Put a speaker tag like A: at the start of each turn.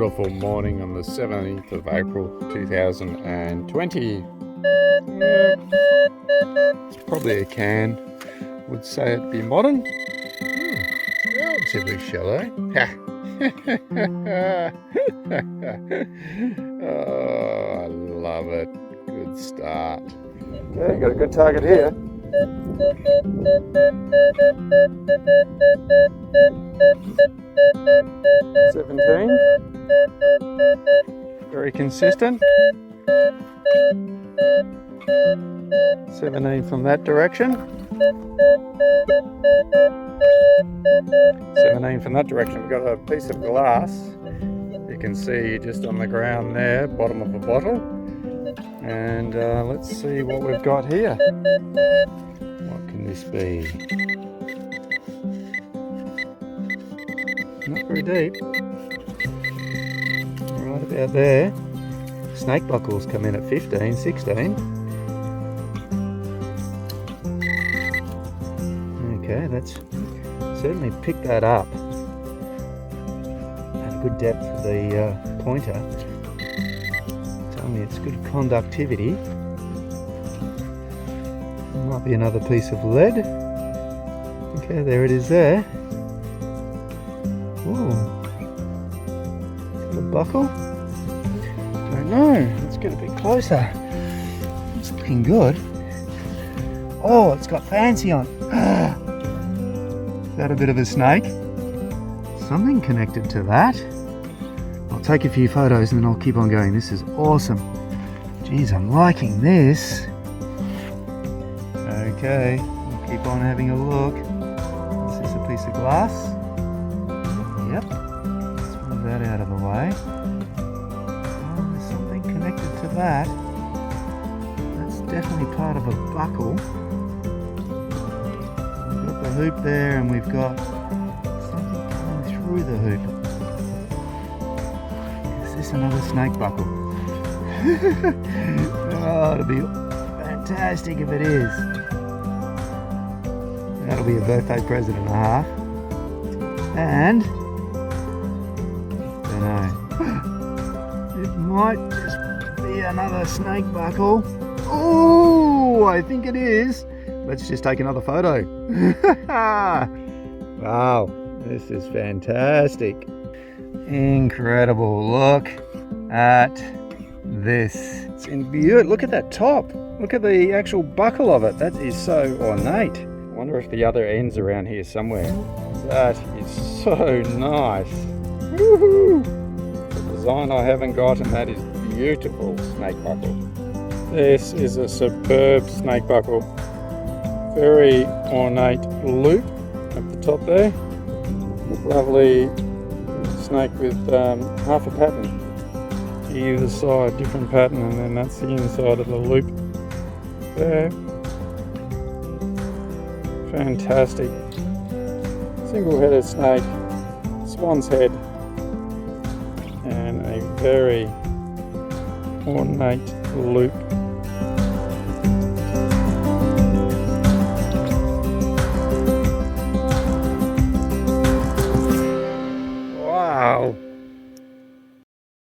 A: beautiful morning on the 17th of April 2020. It's probably a can. Would say it'd be modern. Relatively shallow. Oh, I love it. Good start. Okay, got a good target here. $17. Very consistent. 17 from that direction. 17 from that direction. We've got a piece of glass. You can see just on the ground there, bottom of a bottle. And let's see what we've got here. What can this be? Not very deep. Right about there. Snake buckles come in at 15, 16. Okay, that's certainly picked that up. At a good depth for the pointer. Telling me it's good conductivity. Might be another piece of lead. Okay, there it is there. Ooh. The buckle? Don't know. Let's get a bit closer. It's looking good. Oh, it's got fancy on. Is that a bit of a snake? Something connected to that. I'll take a few photos and then I'll keep on going. This is awesome. Geez, I'm liking this. Okay, we'll keep on having a look. Is this a piece of glass? Yep. Let's move that out of the way. Oh, there's something connected to that. That's definitely part of a buckle. We've got the hoop there and we've got something coming through the hoop. Is this another snake buckle? Oh, it'll be fantastic if it is. That'll be a birthday present and a half. And I don't know. It might just be another snake buckle. Oh, I think it is. Let's just take another photo. Wow, this is fantastic. Incredible. Look at this. It's in beauty. Look at that top. Look at the actual buckle of it. That is so ornate. I wonder if the other end's around here somewhere. That is so nice. Woohoo! The design I haven't got, and that is beautiful snake buckle. This is a superb snake buckle. Very ornate loop at the top there. Lovely snake with half a pattern. Either side, different pattern, and then that's the inside of the loop there. Fantastic. Single-headed snake, swan's head, and a very ornate loop.